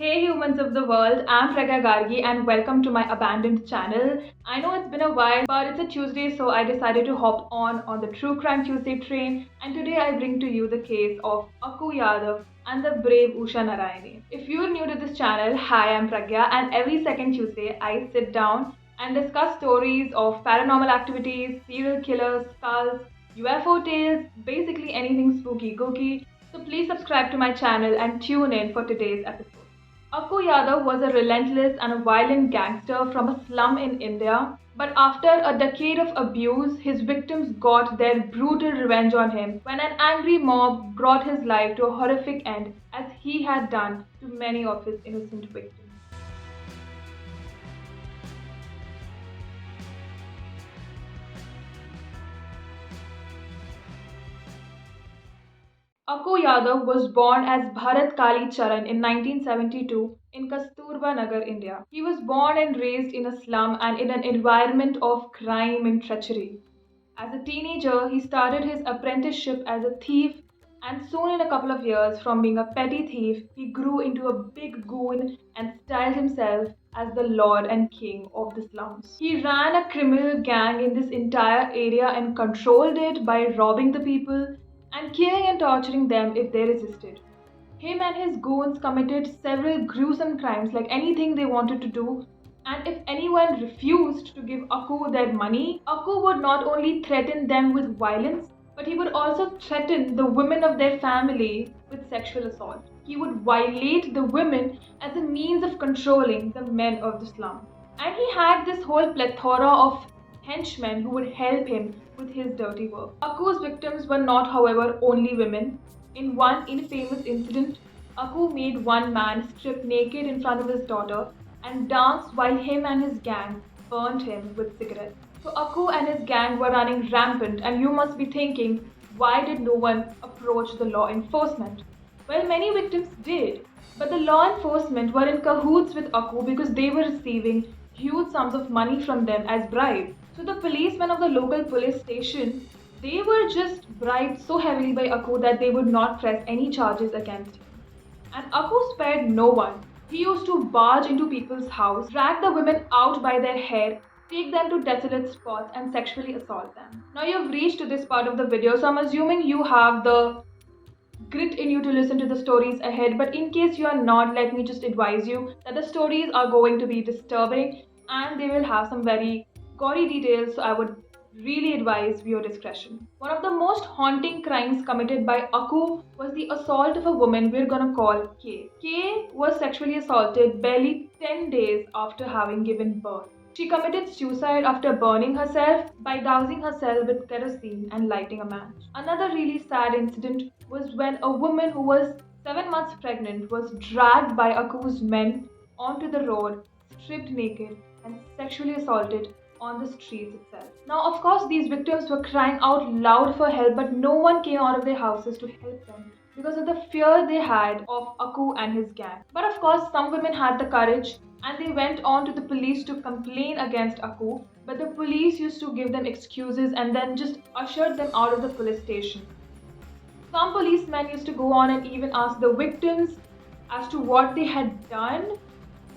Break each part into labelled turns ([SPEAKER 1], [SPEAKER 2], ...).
[SPEAKER 1] Hey humans of the world, I'm Pragya Gargi and welcome to my abandoned channel. I know it's been a while, but it's a Tuesday, so I decided to hop on the True Crime Tuesday train, and today I bring to you the case of Akku Yadav and the brave Usha Narayani. If you're new to this channel, hi, I'm Pragya, and every second Tuesday I sit down and discuss stories of paranormal activities, serial killers, skulls, UFO tales, basically anything spooky gooky. So please subscribe to my channel and tune in for today's episode. Akku Yadav was a relentless and a violent gangster from a slum in India. But after a decade of abuse, his victims got their brutal revenge on him when an angry mob brought his life to a horrific end, as he had done to many of his innocent victims. Akku Yadav was born as Bharat Kali Charan in 1972 in Kasturba Nagar, India. He was born and raised in a slum and in an environment of crime and treachery. As a teenager, he started his apprenticeship as a thief, and soon, in a couple of years, from being a petty thief, he grew into a big goon and styled himself as the lord and king of the slums. He ran a criminal gang in this entire area and controlled it by robbing the people and killing and torturing them if they resisted. Him and his goons committed several gruesome crimes, like anything they wanted to do. And if anyone refused to give Akku their money, Akku would not only threaten them with violence, but he would also threaten the women of their family with sexual assault. He would violate the women as a means of controlling the men of the slum. And he had this whole plethora of henchmen who would help him with his dirty work. Akku's victims were not, however, only women. In one infamous incident, Akku made one man strip naked in front of his daughter and dance while him and his gang burned him with cigarettes. So Akku and his gang were running rampant, and you must be thinking, why did no one approach the law enforcement? Well, many victims did, but the law enforcement were in cahoots with Akku because they were receiving huge sums of money from them as bribe. So the policemen of the local police station, they were just bribed so heavily by Akku that they would not press any charges against him. And Akku spared no one. He used to barge into people's house, drag the women out by their hair, take them to desolate spots, and sexually assault them. Now you've reached to this part of the video, so I'm assuming you have the grit in you to listen to the stories ahead. But in case you are not, let me just advise you that the stories are going to be disturbing and they will have some very gory details, so I would really advise viewer discretion. One of the most haunting crimes committed by Akku was the assault of a woman we're gonna call K. K was sexually assaulted barely 10 days after having given birth. She committed suicide after burning herself by dousing herself with kerosene and lighting a match. Another really sad incident was when a woman who was 7 months pregnant was dragged by Akku's men onto the road, stripped naked, and sexually assaulted on the streets itself. Now, of course, these victims were crying out loud for help, but no one came out of their houses to help them because of the fear they had of Akku and his gang. But of course, some women had the courage and they went on to the police to complain against Akku, but the police used to give them excuses and then just ushered them out of the police station. Some policemen used to go on and even ask the victims as to what they had done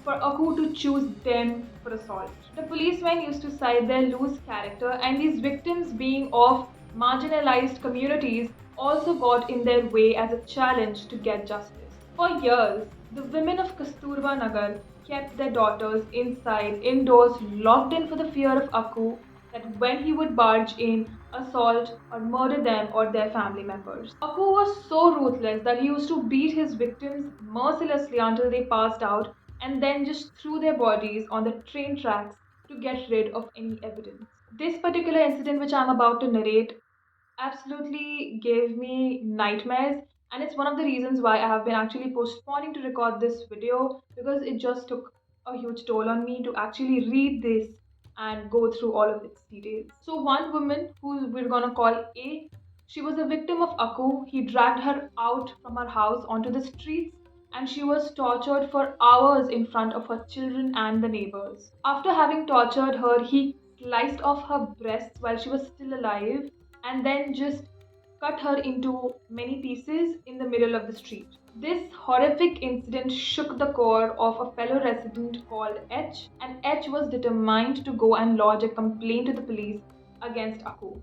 [SPEAKER 1] for Akku to choose them for assault. The policemen used to cite their loose character, and these victims, being of marginalized communities, also got in their way as a challenge to get justice. For years, the women of Kasturba Nagar kept their daughters indoors, locked in for the fear of Akku that when he would barge in, assault or murder them or their family members. Akku was so ruthless that he used to beat his victims mercilessly until they passed out and then just threw their bodies on the train tracks to get rid of any evidence. This particular incident, which I'm about to narrate, absolutely gave me nightmares, and it's one of the reasons why I have been actually postponing to record this video because it just took a huge toll on me to actually read this and go through all of its details. So, one woman who we're gonna call A, she was a victim of Akku. He dragged her out from her house onto the streets and she was tortured for hours in front of her children and the neighbors. After having tortured her, he sliced off her breasts while she was still alive and then just cut her into many pieces in the middle of the street. This horrific incident shook the core of a fellow resident called H, and H was determined to go and lodge a complaint to the police against Akku.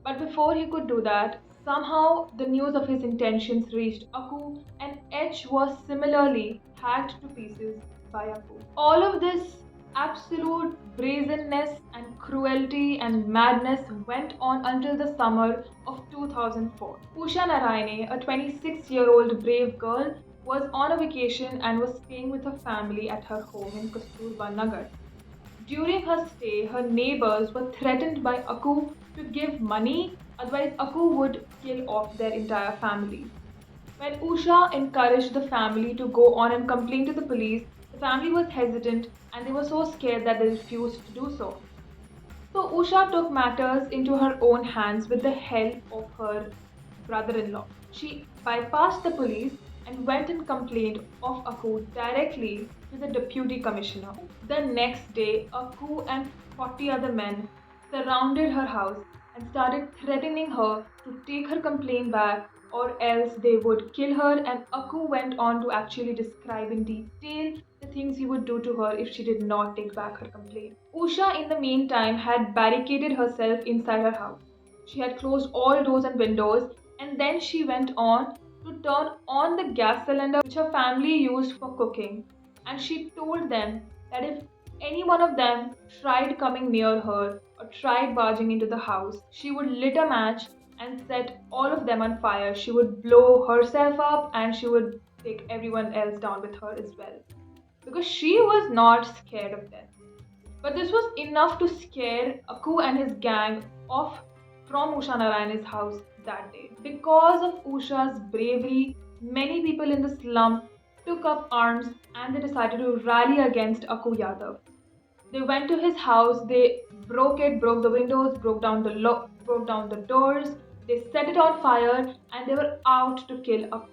[SPEAKER 1] But before he could do that, somehow the news of his intentions reached Akku, and H was similarly hacked to pieces by Akku. All of this absolute brazenness and cruelty and madness went on until the summer of 2004. Usha Narayane, a 26-year-old brave girl, was on a vacation and was staying with her family at her home in Kasturba Nagar. During her stay, her neighbors were threatened by Akku to give money, otherwise, Akku would kill off their entire family. When Usha encouraged the family to go on and complain to the police, the family was hesitant and they were so scared that they refused to do so. So Usha took matters into her own hands with the help of her brother in law. She bypassed the police and went and complained of Akku directly to the deputy commissioner. The next day, Akku and 40 other men surrounded her house and started threatening her to take her complaint back or else they would kill her. And Akku went on to actually describe in detail the things he would do to her if she did not take back her complaint. Usha, in the meantime, had barricaded herself inside her house. She had closed all doors and windows, and then she went on to turn on the gas cylinder which her family used for cooking. And she told them that if any one of them tried coming near her or tried barging into the house, she would lit a match and set all of them on fire. She would blow herself up and she would take everyone else down with her as well. Because she was not scared of them. But this was enough to scare Akku and his gang off from Usha Narayane's house that day. Because of Usha's bravery, many people in the slum took up arms and they decided to rally against Akku Yadav. They went to his house, they broke it, broke the windows, broke down the doors, they set it on fire and they were out to kill Akku.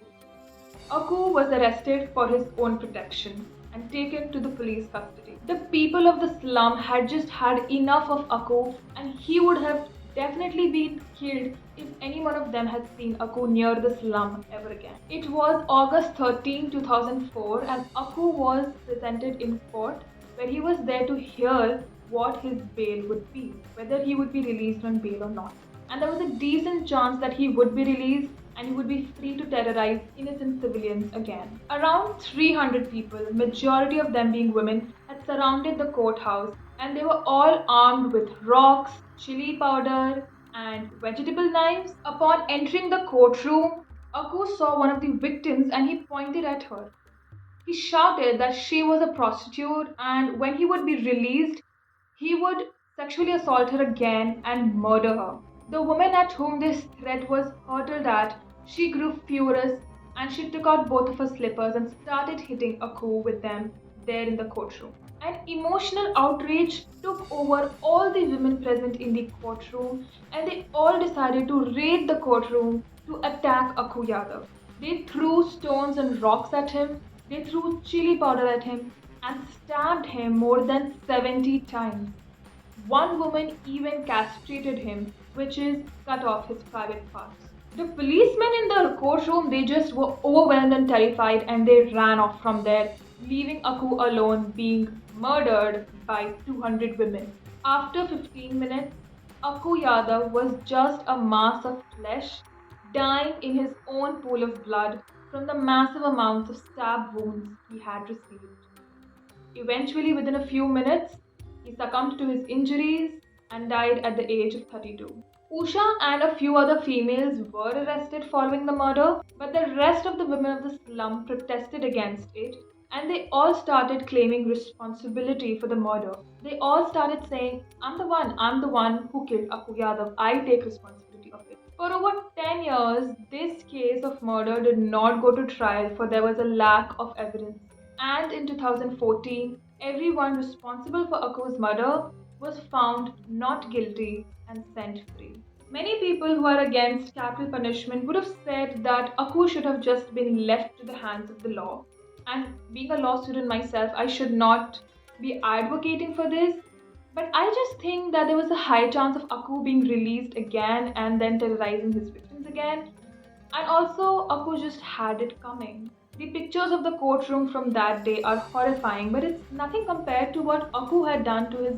[SPEAKER 1] Akku was arrested for his own protection and taken to the police custody. The people of the slum had just had enough of Akku and he would have definitely been killed if any one of them had seen Akku near the slum ever again. It was August 13, 2004 and Akku was presented in court where he was there to hear what his bail would be, whether he would be released on bail or not. And there was a decent chance that he would be released and he would be free to terrorize innocent civilians again. Around 300 people, majority of them being women, had surrounded the courthouse and they were all armed with rocks, chili powder, and vegetable knives. Upon entering the courtroom, Akku saw one of the victims and he pointed at her. He shouted that she was a prostitute and when he would be released, he would sexually assault her again and murder her. The woman at whom this threat was hurled at, she grew furious and she took out both of her slippers and started hitting Akku with them there in the courtroom. An emotional outrage took over all the women present in the courtroom and they all decided to raid the courtroom to attack Akku Yadav. They threw stones and rocks at him, they threw chili powder at him and stabbed him more than 70 times. One woman even castrated him, which is cut off his private parts. The policemen in the courtroom, they just were overwhelmed and terrified and they ran off from there, leaving Akku alone being murdered by 200 women. After 15 minutes, Akku Yadav was just a mass of flesh, dying in his own pool of blood from the massive amounts of stab wounds he had received. Eventually, within a few minutes, he succumbed to his injuries and died at the age of 32. Usha and a few other females were arrested following the murder, but the rest of the women of the slum protested against it and they all started claiming responsibility for the murder. They all started saying, I'm the one who killed Akku Yadav, I take responsibility of it. For over 10 years, this case of murder did not go to trial for there was a lack of evidence. And in 2014, everyone responsible for Akku's murder was found not guilty and sent free. Many people who are against capital punishment would have said that Akku should have just been left to the hands of the law. And being a law student myself, I should not be advocating for this. But I just think that there was a high chance of Akku being released again and then terrorizing his victims again. And also, Akku just had it coming. The pictures of the courtroom from that day are horrifying, but it's nothing compared to what Akku had done to his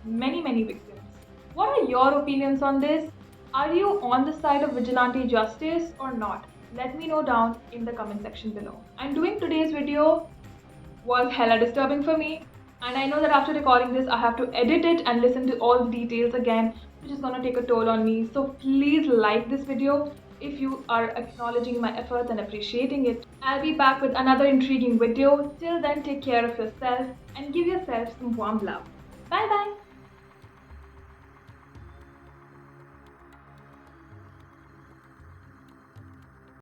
[SPEAKER 1] many victims. What are your opinions on this? Are you on the side of vigilante justice or not? Let me know down in the comment section below. And doing today's video was hella disturbing for me. And I know that after recording this, I have to edit it and listen to all the details again, which is gonna take a toll on me. So please like this video if you are acknowledging my efforts and appreciating it. I'll be back with another intriguing video. Till then, take care of yourself and give yourself some warm love. Bye bye.